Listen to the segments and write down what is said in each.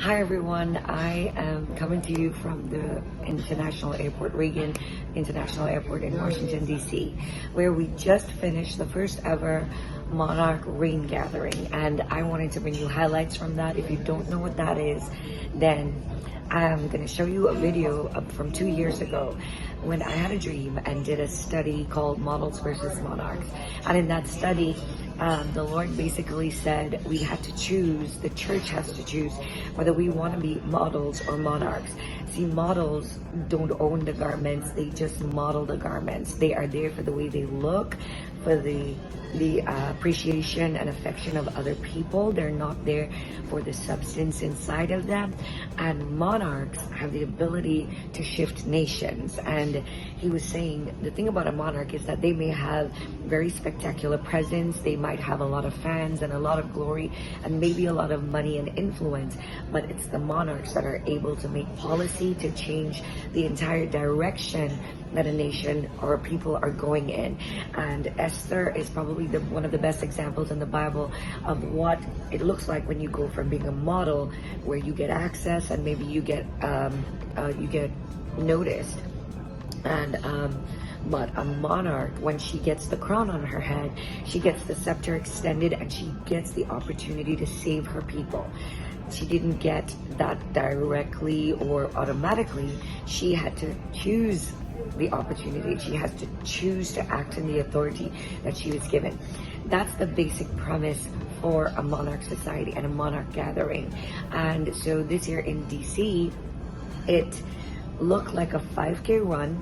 Hi everyone, I am coming to you from the International Airport, Reagan International Airport in Washington, D.C., where we just finished the first ever Monarch rain gathering. And I wanted to bring you highlights from that. If you don't know what that is, then I'm going to show you a video from 2 years ago when I had a dream and did a study called Models versus Monarchs. And in that study, the Lord basically said we had to choose, the church has to choose whether we want to be models or monarchs. See, models don't own the garments, they just model the garments. They are there for the way they look, for the appreciation and affection of other people. They're not there for the substance inside of them. And monarchs have the ability to shift nations. And he was saying the thing about a monarch is that they may have very spectacular presence, they might have a lot of fans and a lot of glory and maybe a lot of money and influence, but it's the monarchs that are able to make policy to change the entire direction that a nation or a people are going in. And Esther is probably one of the best examples in the Bible of what it looks like when you go from being a model, where you get access and maybe you get noticed, and but a monarch, when she gets the crown on her head, she gets the scepter extended and she gets the opportunity to save her people. She didn't get that directly or automatically. She had to choose the opportunity. She has to choose to act in the authority that she was given. That's the basic premise for a monarch society and a monarch gathering. And so this year in DC, it looked like a 5K run,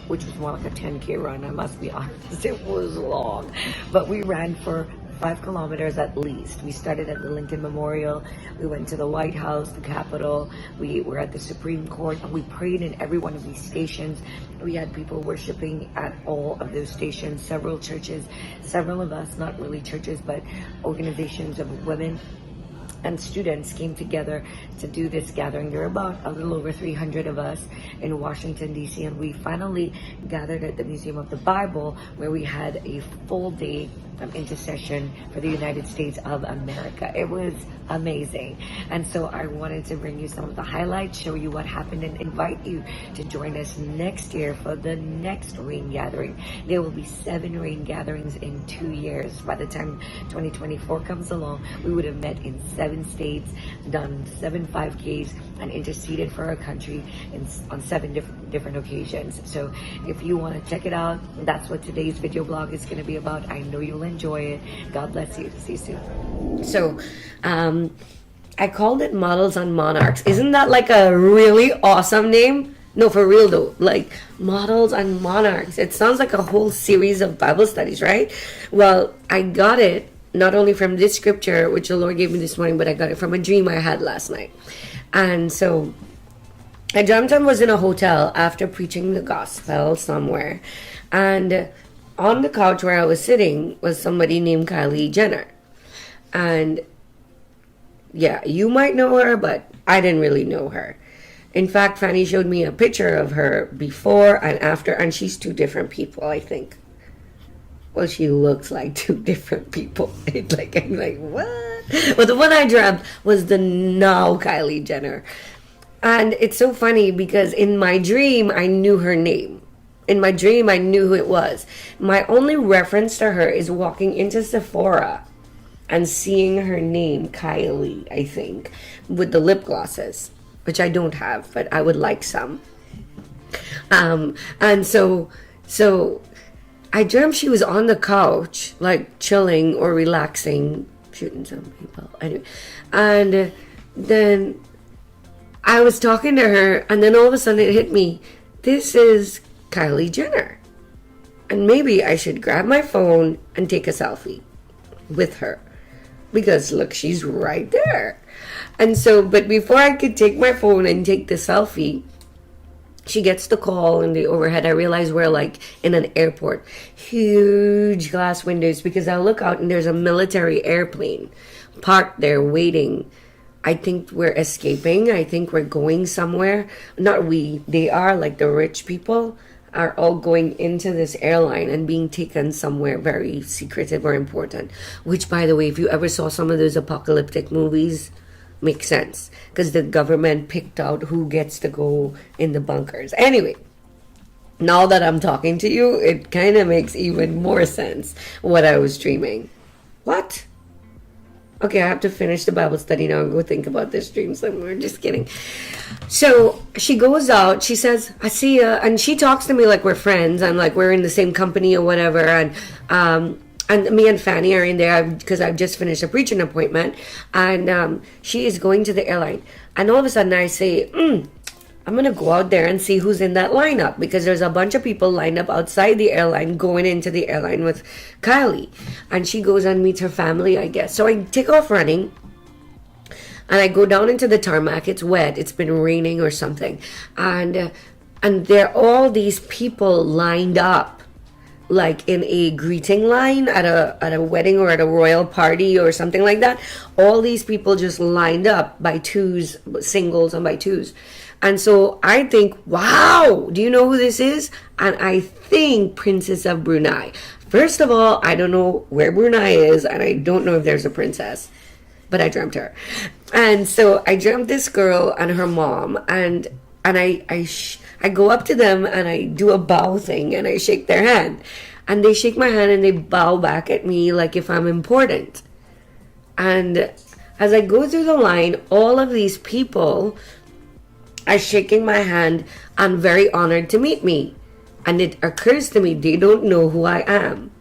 which was more like a 10K run, I must be honest. It was long, but we ran for 5 kilometers at least. We started at the Lincoln Memorial, we went to the White House, the Capitol, we were at the Supreme Court, and we prayed in every one of these stations. We had people worshiping at all of those stations, several churches, several of us, not really churches, but organizations of women and students came together to do this gathering. There were about a little over 300 of us in Washington, D.C., and we finally gathered at the Museum of the Bible, where we had a full day of intercession for the United States of America. It was amazing. And so I wanted to bring you some of the highlights, show you what happened, and invite you to join us next year for the next rain gathering. There will be 7 rain gatherings in 2 years. By the time 2024 comes along, we would have met in 7 states, done 7 5Ks, and interceded for our country on 7 different occasions. So if you want to check it out, that's what today's video blog is going to be about. I know you'll enjoy it. God bless you. See you soon. So I called it Models on Monarchs. Isn't that like a really awesome name? No, for real though, like Models on Monarchs. It sounds like a whole series of Bible studies, right? Well, I got it not only from this scripture, which the Lord gave me this morning, but I got it from a dream I had last night. And so I dreamt I was in a hotel after preaching the gospel somewhere, and on the couch where I was sitting was somebody named Kylie Jenner. And yeah, you might know her, but I didn't really know her. In fact, Fanny showed me a picture of her before and after, and she's 2 different people, I think. Well, she looks like 2 different people. I'm like, what? But the one I dreamt was the now Kylie Jenner. And it's so funny because in my dream, I knew her name. In my dream, I knew who it was. My only reference to her is walking into Sephora and seeing her name, Kylie, I think, with the lip glosses, which I don't have, but I would like some. And so I dreamt she was on the couch, like chilling or relaxing, shooting some people. Anyway, and then I was talking to her, and then all of a sudden it hit me, this is Kylie Jenner. And maybe I should grab my phone and take a selfie with her. Because look, she's right there. And so, but before I could take my phone and take the selfie, she gets the call in the overhead. I realize we're like in an airport. Huge glass windows, because I look out and there's a military airplane parked there waiting. I think we're escaping. I think we're going somewhere. Not we. They are, like the rich people are all going into this airline and being taken somewhere very secretive or important. Which, by the way, if you ever saw some of those apocalyptic movies, makes sense because the government picked out who gets to go in the bunkers. Anyway, now that I'm talking to you, it kind of makes even more sense what I was dreaming. What? Okay, I have to finish the Bible study now and go think about this dream somewhere. Just kidding. So she goes out, she says, I see ya. And she talks to me like we're friends and like we're in the same company or whatever. And me and Fanny are in there because I've just finished a preaching appointment. And she is going to the airline. And all of a sudden I say, I'm going to go out there and see who's in that lineup because there's a bunch of people lined up outside the airline going into the airline with Kylie. And she goes and meets her family, I guess. So I take off running and I go down into the tarmac. It's wet. It's been raining or something. And there are all these people lined up like in a greeting line at a wedding or at a royal party or something like that. All these people just lined up by twos, singles and by twos. And so I think, wow, do you know who this is? And I think Princess of Brunei. First of all, I don't know where Brunei is, and I don't know if there's a princess, but I dreamt her. And so I dreamt this girl and her mom, and I go up to them and I do a bow thing and I shake their hand. And they shake my hand and they bow back at me like if I'm important. And as I go through the line, all of these people are shaking my hand and very honored to meet me. And it occurs to me they don't know who I am.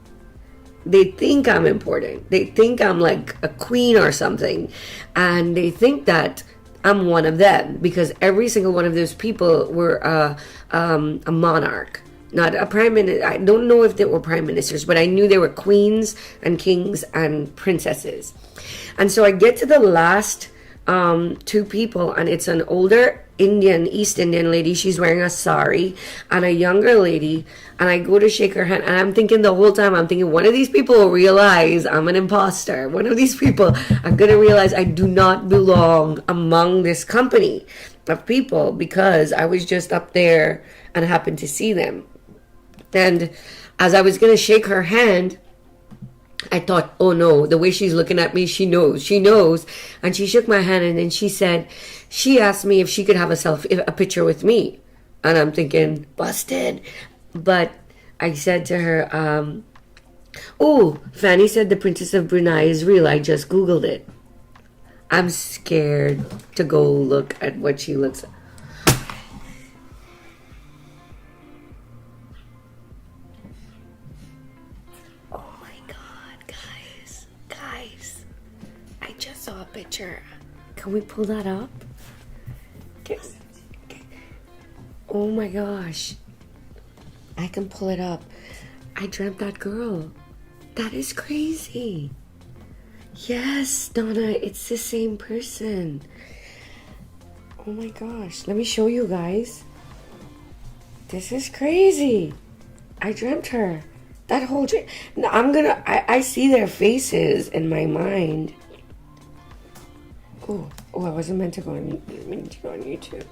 They think I'm important. They think I'm like a queen or something. And they think that I'm one of them because every single one of those people were a monarch. Not a prime minister. I don't know if they were prime ministers, but I knew they were queens and kings and princesses. And so I get to the last two people, and it's an older East Indian lady. She's wearing a sari, and a younger lady. And I go to shake her hand, and I'm thinking the whole time, one of these people will realize I'm an imposter. One of these people are going to realize I do not belong among this company of people because I was just up there and happened to see them. And as I was going to shake her hand, I thought, oh no, the way she's looking at me, she knows. And she shook my hand and then she asked me if she could have a picture with me. And I'm thinking, busted. But I said to her, oh, Fanny said the Princess of Brunei is real. I just Googled it. I'm scared to go look at what she looks like. Picture. Can we pull that up? Okay. Oh my gosh. I can pull it up. I dreamt that girl. That is crazy. Yes, Donna, it's the same person. Oh my gosh. Let me show you guys. This is crazy. I dreamt her. That whole dream. No, I see their faces in my mind. Oh, I wasn't meant to go on YouTube.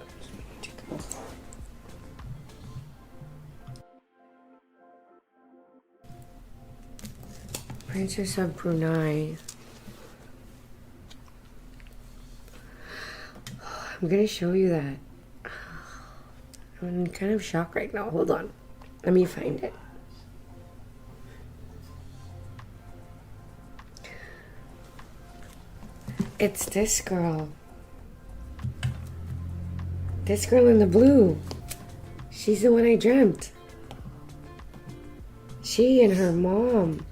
Princess of Brunei. I'm gonna show you that. I'm kind of shocked right now. Hold on. Let me find it. It's this girl. This girl in the blue. She's the one I dreamt. She and her mom.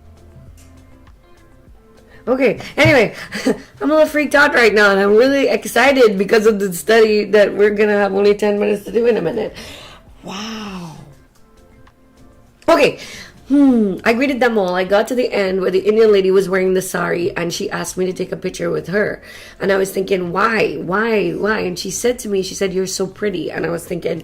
Okay, anyway, I'm a little freaked out right now, and I'm really excited because of the study that we're going to have only 10 minutes to do in a minute. Wow. Okay. I greeted them all. I got to the end where the Indian lady was wearing the sari and she asked me to take a picture with her. And I was thinking, why? And she said to me, you're so pretty. And I was thinking,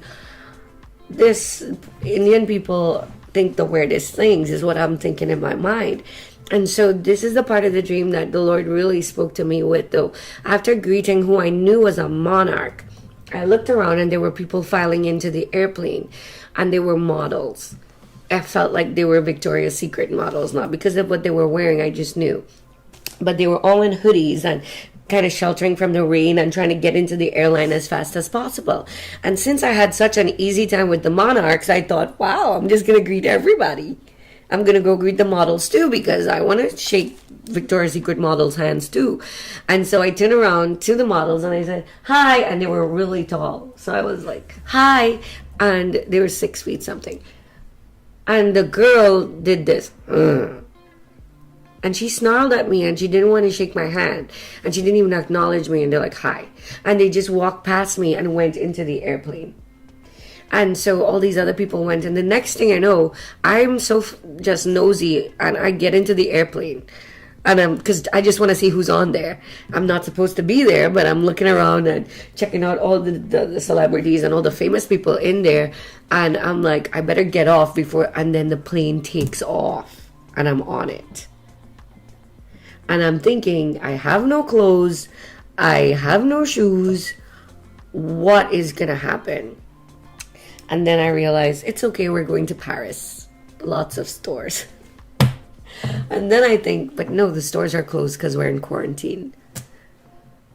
this Indian people think the weirdest things is what I'm thinking in my mind. And so this is the part of the dream that the Lord really spoke to me with, though. After greeting who I knew was a monarch, I looked around and there were people filing into the airplane and they were models. I felt like they were Victoria's Secret models, not because of what they were wearing, I just knew. But they were all in hoodies and kind of sheltering from the rain and trying to get into the airline as fast as possible. And since I had such an easy time with the Monarchs, I thought, wow, I'm just going to greet everybody. I'm going to go greet the models too, because I want to shake Victoria's Secret models' hands too. And so I turned around to the models and I said, hi. And they were really tall. So I was like, hi. And they were 6 feet something. And the girl did this. And she snarled at me and she didn't want to shake my hand. And she didn't even acknowledge me. And they're like, hi. And they just walked past me and went into the airplane. And so all these other people went. And the next thing I know, I'm so just nosy. And I get into the airplane. And because I just want to see who's on there. I'm not supposed to be there, but I'm looking around and checking out all the celebrities and all the famous people in there. And I'm like, I better get off before. And then the plane takes off. And I'm on it. And I'm thinking, I have no clothes, I have no shoes, what is gonna happen? And then I realized, it's okay, we're going to Paris. Lots of stores. And then I think, but no, the stores are closed because we're in quarantine.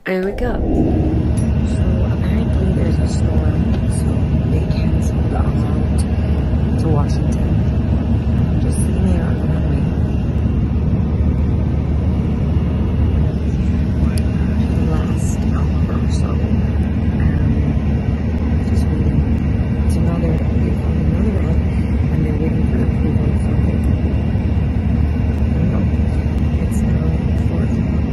And we go. So apparently there's a storm, so they canceled the route to Washington. Just see me on the runway. Last hour or so. Just waiting. It's another route, and they're waiting for approval from it. I don't know. It's now 4 o'clock,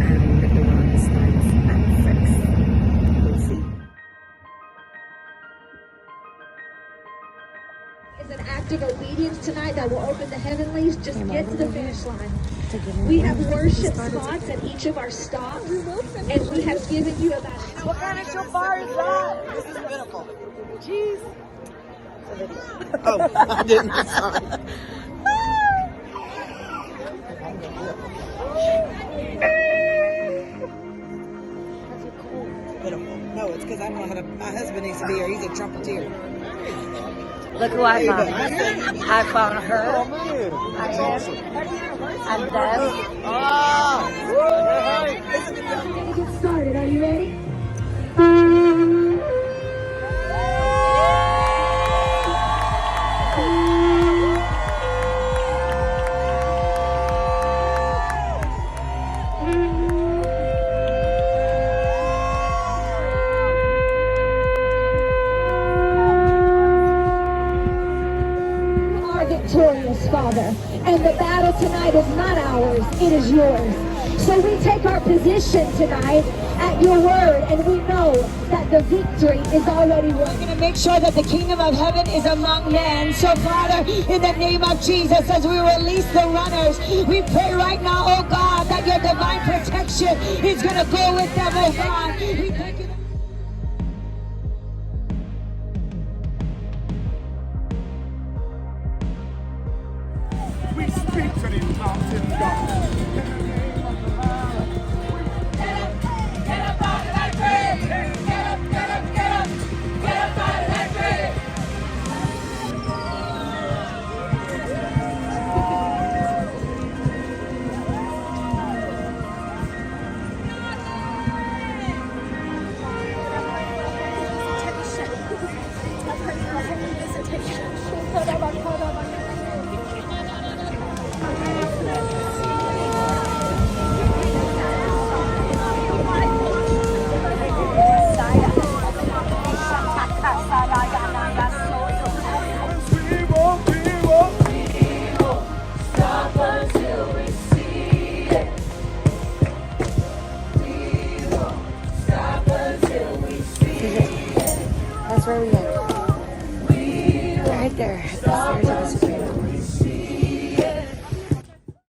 and the run starts at 6. We'll see. Is an act of obedience tonight that will open the heavenlies. Just get to the finish line. We have worship spots at each of our stops, and we have given you about. What kind of shofar is that? This is beautiful. Jeez. Oh, I didn't. Sorry. Beautiful. No, it's because I don't know how to. My husband needs to be here. He's a trumpeter. Look who I found. I found her. I Awesome. and them. We're gonna get started. Are you ready? Victorious, Father, and the battle tonight is not ours, it is yours. So we take our position tonight at your word, and we know that the victory is already won. We're going to make sure that the kingdom of heaven is among men. So Father, in the name of Jesus, as we release the runners, we pray right now, oh God, that your divine protection is going to go with them, oh God. We thank you. We speak to these mountains, God. In the name of the Lord. Get up out of that grave! Get up, get up, get up! Get up out of that grave! Stop until we see it. We won't stop until we see it. That's where we live. Right there at the stairs of the Supreme Court.